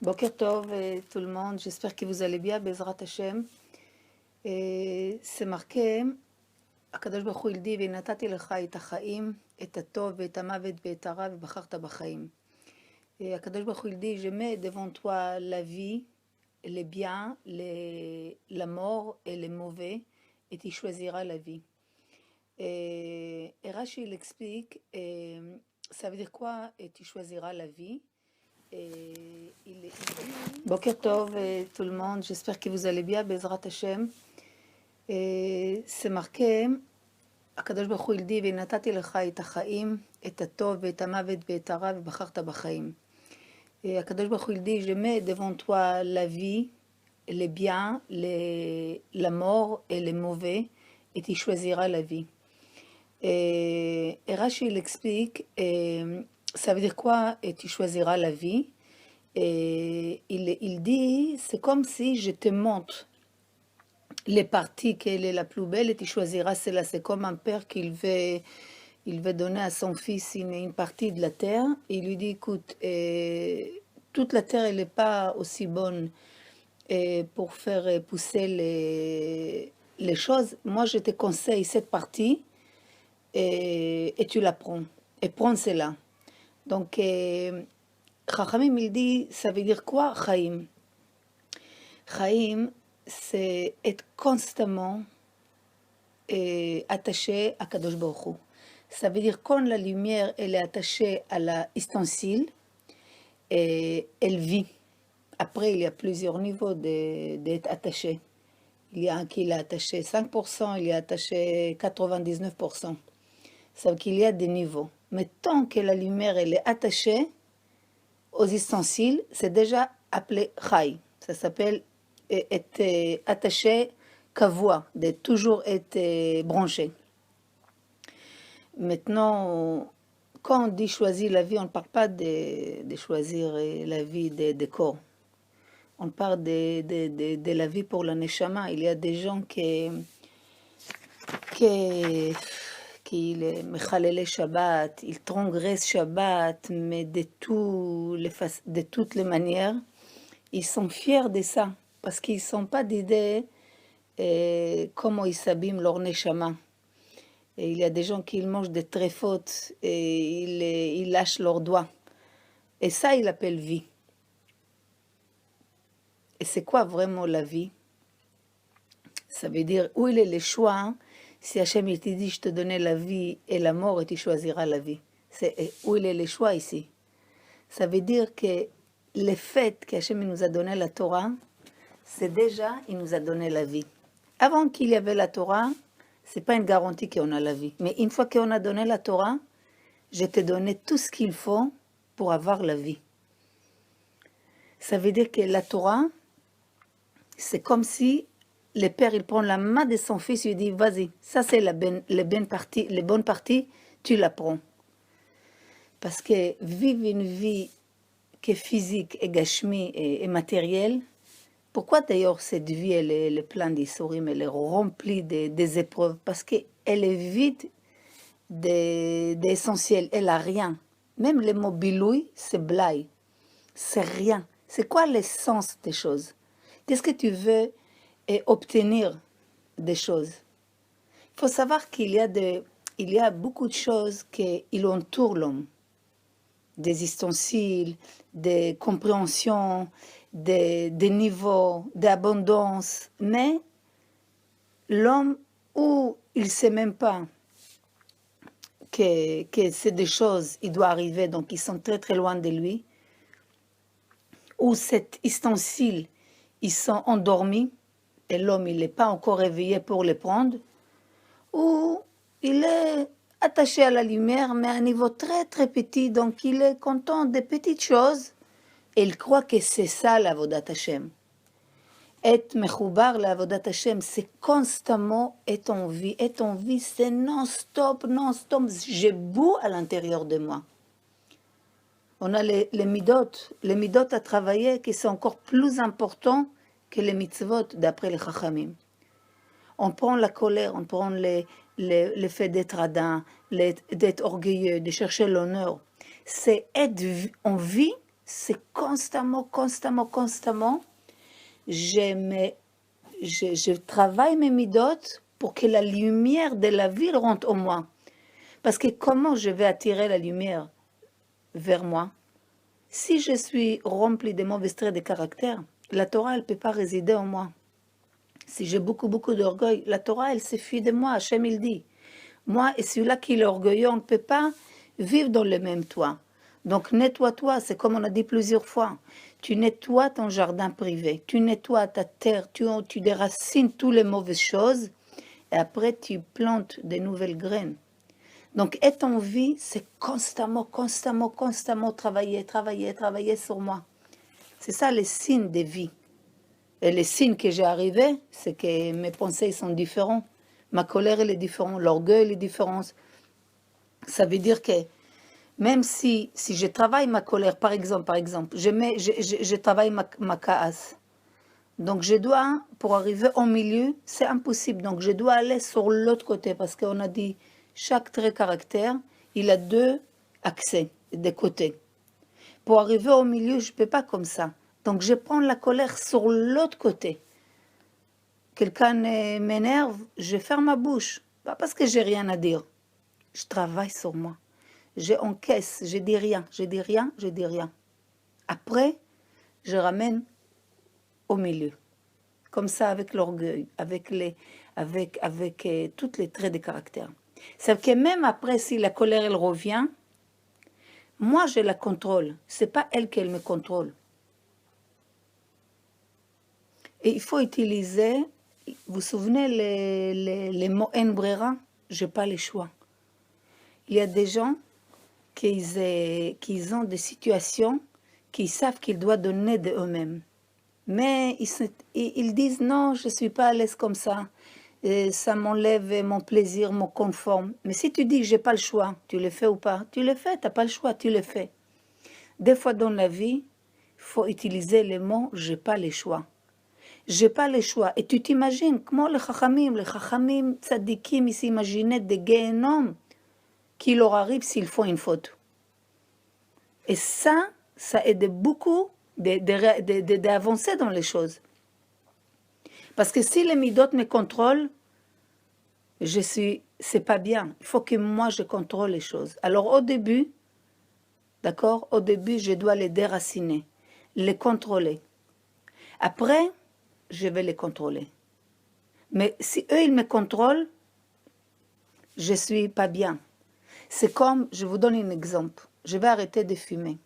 Boker Tov tout le monde, j'espère que vous allez bien, Bezrat Hashem. C'est marqué, הקדוש ברוך הוא ילדי ונתתי לך את החיים, את הטוב ואת המוות ואת הרע ובחרת בחיים. הקדוש ברוך הוא ילדי, je mets devant toi la vie, les biens, la mort et les mauvais, et tu choisiras la vie. Et Rashi il explique, ça veut dire quoi, et tu choisiras la vie. Boker Tov tout le monde, j'espère que vous allez bien, Bezrat Hashem. C'est marqué, הקדוש ברוך הוא ילדי ונתתי לך את החיים, את הטוב ואת המוות ואת הרע ובחרת בחיים. הקדוש ברוך הוא ילדי, je mets devant toi la vie, les biens, la mort et les mauvais, et tu choisiras la vie. Et Rashi il explique, ça veut dire quoi, et tu choisiras la vie. Et il dit, c'est comme si je te montre les parties, quelle est la plus belle, et tu choisiras celle-là. C'est comme un père il veut donner à son fils une partie de la terre. Et il lui dit, écoute, toute la terre, elle n'est pas aussi bonne pour faire pousser les choses. Moi, je te conseille cette partie, et tu la prends. Et prends celle-là. Donc, Chachamim, il dit, ça veut dire quoi, Chaim? Chaim, c'est être constamment attaché à Kadosh Baruch Hu. Ça veut dire quand la lumière, elle est attachée à l'ustensile, elle vit. Après, il y a plusieurs niveaux d'être attaché. Il y a un qui est attaché 5%, il est attaché 99%. Ça veut dire qu'il y a des niveaux. Mais tant que la lumière, elle est attachée aux ustensiles, c'est déjà appelé Chai. Ça s'appelle être attaché, kavua, de toujours être branché. Maintenant, quand on dit choisir la vie, on ne parle pas de choisir la vie des corps. On parle de la vie pour la neshama. Il y a des gens qui mechalele Shabbat, ils transgressent Shabbat, mais de toutes les manières, ils sont fiers de ça, parce qu'ils ne sont pas d'idée comment ils s'abîment leur neshama. Et il y a des gens qui mangent des tréfautes et ils lâchent leurs doigts. Et ça, ils l'appellent vie. Et c'est quoi vraiment la vie? Ça veut dire, où il est le choix, hein? Si Hachem il te dit, je te donnais la vie et la mort et tu choisiras la vie. C'est où il est le choix ici. Ça veut dire que le fait qu'Hachem nous a donné la Torah, c'est déjà, il nous a donné la vie. Avant qu'il y avait la Torah, c'est pas une garantie qu'on a la vie. Mais une fois qu'on a donné la Torah, je t'ai donné tout ce qu'il faut pour avoir la vie. Ça veut dire que la Torah, c'est comme si le père, il prend la main de son fils, il lui dit, vas-y, ça c'est les bonnes parties, tu la prends. Parce que vivre une vie qui est physique et gashmi et matérielle, pourquoi d'ailleurs cette vie, elle est pleine d'issorim, elle est remplie des épreuves? Parce qu'elle est vide d'essentiel, elle n'a rien. Même le mot biloui, c'est blaï, c'est rien. C'est quoi l'essence des choses? Qu'est-ce que tu veux obtenir des choses? Il faut savoir qu'il y a beaucoup de choses qui entourent l'homme. Des ustensiles, des compréhensions, des niveaux, d'abondance. Mais l'homme, où il ne sait même pas que c'est des choses, il doit arriver, donc ils sont très très loin de lui, où cet ustensile, ils sont endormis, et l'homme, il n'est pas encore réveillé pour les prendre, ou il est attaché à la lumière, mais à un niveau très très petit, donc il est content des petites choses, et il croit que c'est ça l'avodat Hashem. Être mechoubar l'avodat Hashem, c'est constamment être en vie. Être en vie, c'est non-stop, non-stop. J'ai beau à l'intérieur de moi. On a les midot à travailler qui sont encore plus importants que les mitzvot d'après les chachamim. On prend la colère, on prend le fait d'être radin, d'être orgueilleux, de chercher l'honneur. C'est être en vie, c'est constamment, constamment, constamment, je travaille mes midotes pour que la lumière de la vie rentre en moi. Parce que comment je vais attirer la lumière vers moi? Si je suis rempli de mauvais traits de caractère, la Torah, elle ne peut pas résider en moi. Si j'ai beaucoup, beaucoup d'orgueil, la Torah, elle s'enfuit de moi. Hachem, il dit. Moi et celui-là qui est orgueilleux, on ne peut pas vivre dans le même toit. Donc nettoie-toi, c'est comme on a dit plusieurs fois. Tu nettoies ton jardin privé, tu nettoies ta terre, tu déracines toutes les mauvaises choses et après tu plantes de nouvelles graines. Donc être en vie, c'est constamment, constamment, constamment travailler, travailler, travailler sur moi. C'est ça les signes de vie. Et les signes que j'ai arrivés, c'est que mes pensées sont différentes. Ma colère, elle est différente, l'orgueil, elle est différent. Ça veut dire que même si je travaille ma colère, par exemple, je travaille ma casse. Donc je dois, pour arriver au milieu, c'est impossible. Donc je dois aller sur l'autre côté parce qu'on a dit, chaque trait caractère, il a deux accès, des côtés. Pour arriver au milieu, je ne peux pas comme ça. Donc je prends la colère sur l'autre côté. Quelqu'un m'énerve, je ferme ma bouche. Pas parce que j'ai rien à dire. Je travaille sur moi. J'encaisse, je dis rien, je dis rien, je dis rien. Après, je ramène au milieu. Comme ça avec l'orgueil, avec tous les traits de caractère. C'est que même après, si la colère, elle revient, moi, je la contrôle. C'est pas elle qui me contrôle. Et il faut utiliser, vous vous souvenez, les mots en brera, je n'ai pas le choix. Il y a des gens qui ont des situations qu'ils savent qu'ils doivent donner d'eux-mêmes. Mais ils disent non, je ne suis pas à l'aise comme ça. Et ça m'enlève mon plaisir, mon confort. Mais si tu dis j'ai pas le choix, tu le fais ou pas? Tu le fais, tu n'as pas le choix, tu le fais. Des fois dans la vie, il faut utiliser les mots j'ai pas le choix. J'ai pas le choix. Et tu t'imagines, comment les chachamim tzadikim, ils s'imaginaient des guénoms qui leur arrivent s'ils font une faute. Et ça aide beaucoup d'avancer dans les choses. Parce que si les midotes me contrôlent, c'est pas bien. Il faut que moi, je contrôle les choses. Alors au début, d'accord, au début, je dois les déraciner, les contrôler. Après, je vais les contrôler. Mais si eux, ils me contrôlent, je suis pas bien. C'est comme, je vous donne un exemple. Je vais arrêter de fumer.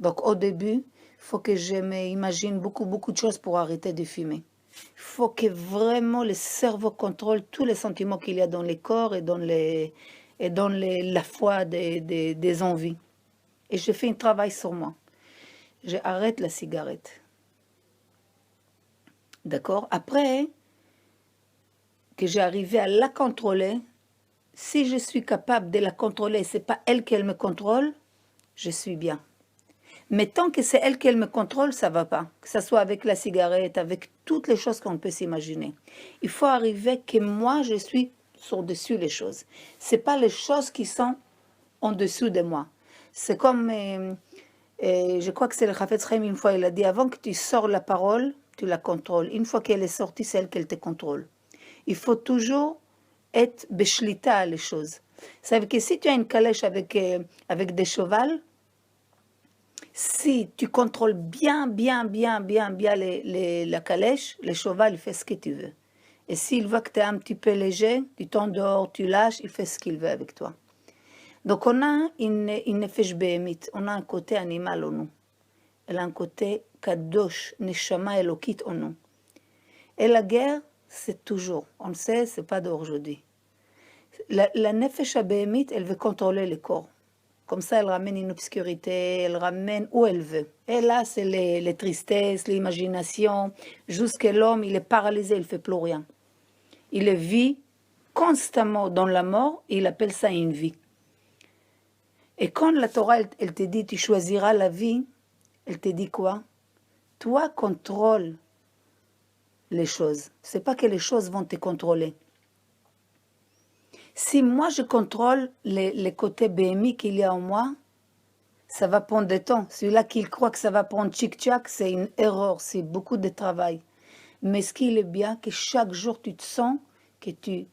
Donc au début, il faut que je m'imagine beaucoup, beaucoup de choses pour arrêter de fumer. Il faut que vraiment le cerveau contrôle tous les sentiments qu'il y a dans le corps et dans la foi des envies. Et je fais un travail sur moi. J'arrête la cigarette. D'accord? Après que j'ai arrivé à la contrôler, si je suis capable de la contrôler, c'est pas elle qui me contrôle, je suis bien. Mais tant que c'est elle qui me contrôle, ça va pas. Que ce soit avec la cigarette, avec toutes les choses qu'on peut s'imaginer. Il faut arriver que moi, je suis sur-dessus les choses. C'est pas les choses qui sont en dessous de moi. C'est comme, je crois que c'est le Chafetz Chaim une fois, il a dit, avant que tu sors la parole, tu la contrôles. Une fois qu'elle est sortie, c'est elle qui te contrôle. Il faut toujours être beshlita les choses. Ça veut dire que si tu as une calèche avec des chevals, si tu contrôles bien la calèche, le cheval, il fait ce que tu veux. Et s'il voit que tu es un petit peu léger, tu t'endors, tu lâches, il fait ce qu'il veut avec toi. Donc on a une nefesh behemit, on a un côté animal en nous. Elle a un côté kadosh, neshama elokit en nous. Et la guerre, c'est toujours, on le sait, c'est pas d'aujourd'hui. La nefesh behemit, elle veut contrôler le corps. Comme ça, elle ramène une obscurité, elle ramène où elle veut. Et là, c'est les tristesses, l'imagination. Jusqu'à l'homme, il est paralysé, il ne fait plus rien. Il vit constamment dans la mort, et il appelle ça une vie. Et quand la Torah, elle te dit, tu choisiras la vie, elle te dit quoi? Toi, contrôle les choses. Ce n'est pas que les choses vont te contrôler. Si moi je contrôle les côtés BMI qu'il y a en moi, ça va prendre du temps. Celui-là qui croit que ça va prendre tchic-tchac, c'est une erreur, c'est beaucoup de travail. Mais ce qui est bien, que chaque jour tu te sens que tu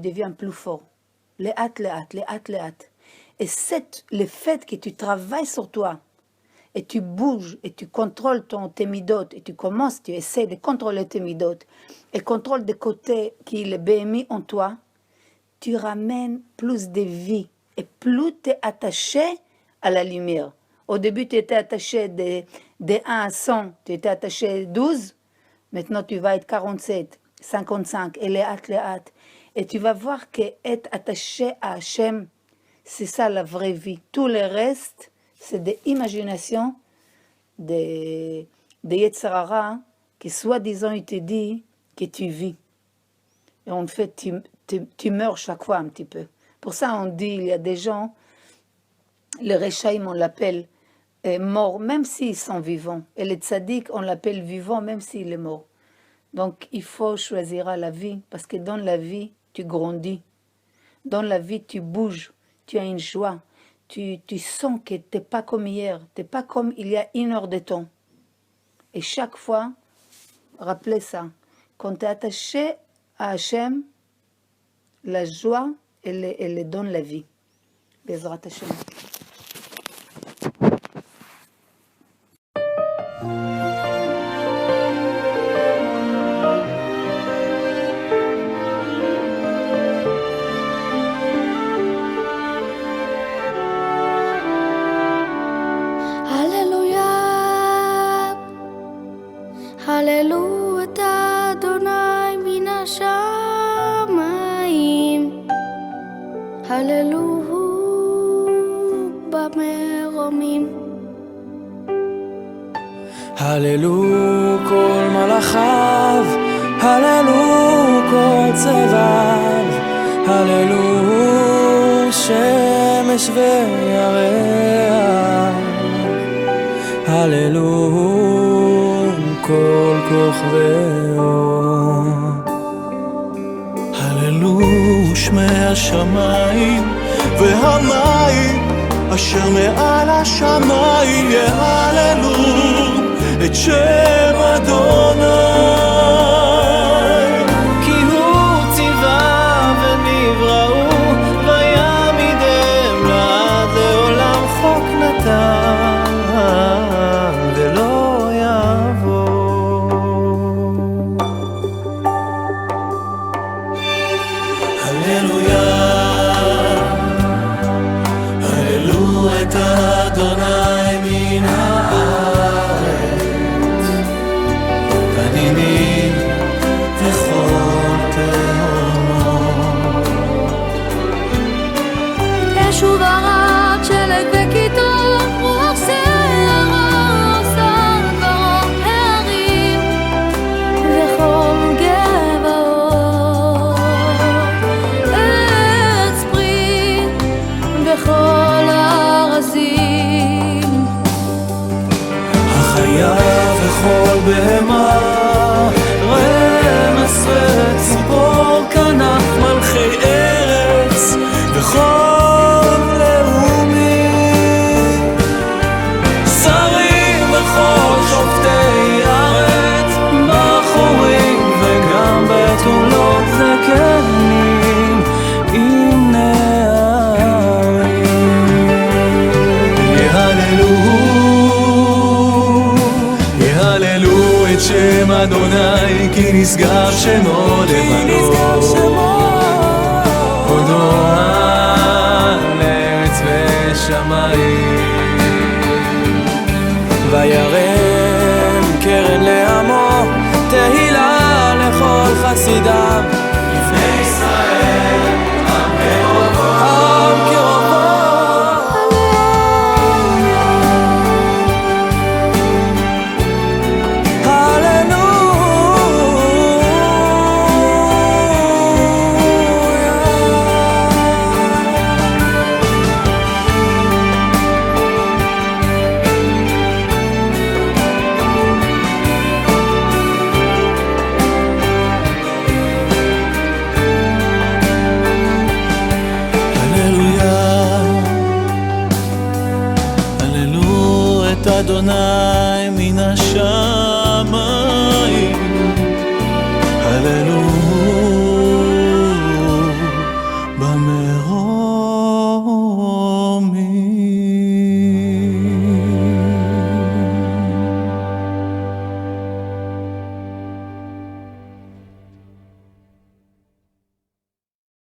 deviens plus fort. Les hâtes. Et le fait que tu travailles sur toi, et tu bouges, et tu contrôles tes midotes, et tu essaies de contrôler tes midotes, et contrôle des côtés qui est le BMI en toi, tu ramènes plus de vie, et plus tu es attaché à la lumière. Au début, tu étais attaché de 1 à 100, tu étais attaché 12, maintenant tu vas être 47, 55, et les hâtes. Et tu vas voir qu'être attaché à Hachem, c'est ça la vraie vie. Tout le reste, c'est des imaginations, des Yetzirara, qui soi-disant il te dit que tu vis. Et en fait, tu meurs chaque fois un petit peu. Pour ça, on dit, il y a des gens, les Rechaïm, on l'appelle mort, même s'ils sont vivants. Et les tzaddik, on l'appelle vivant, même s'il est mort. Donc, il faut choisir la vie, parce que dans la vie, tu grandis. Dans la vie, tu bouges, tu as une joie. Tu sens que tu n'es pas comme hier, tu n'es pas comme il y a 1 heure de temps. Et chaque fois, rappelez ça, quand tu es attaché à Hachem, la joie, elle donne la vie. Bezrat Hachem. הללו את אדוני מן השמיים, הללוהו במרומים. הללו כל מלאכיו, הללו כל צבאיו, הללו שמש וירח, הללו כל כוכבי אור. הללו שמי השמיים והמים אשר מעל השמיים, יהללו את שם אדוני. כי הוא ציווה ונבראו, ויעמידם לעד לעולם, חוק נתן ולא יעבור. הללויה, הללו את אדוני מן הארץ, תנינים וכל תהומות. אש וברד, שלג וקיטור, רוח שערה, שר דברו, הערים וכל גבעות, עץ פרי וכל הארזים. החיה וכל בהמה, רמס וציפור, כנף מלכי ארץ וכל לאומים, שרים וכל שופטי ארץ, בחורים וגם בתולות זקנים עם נערים. יהללו את שם אדוני, כי נשגב שמו לבנות. הודו על ארץ ושמיים, וירם קרן לעמו, תהילה לכל חסידיו. לפני ישראל עם קרובו, עם קרובו. אדוני מן השמיים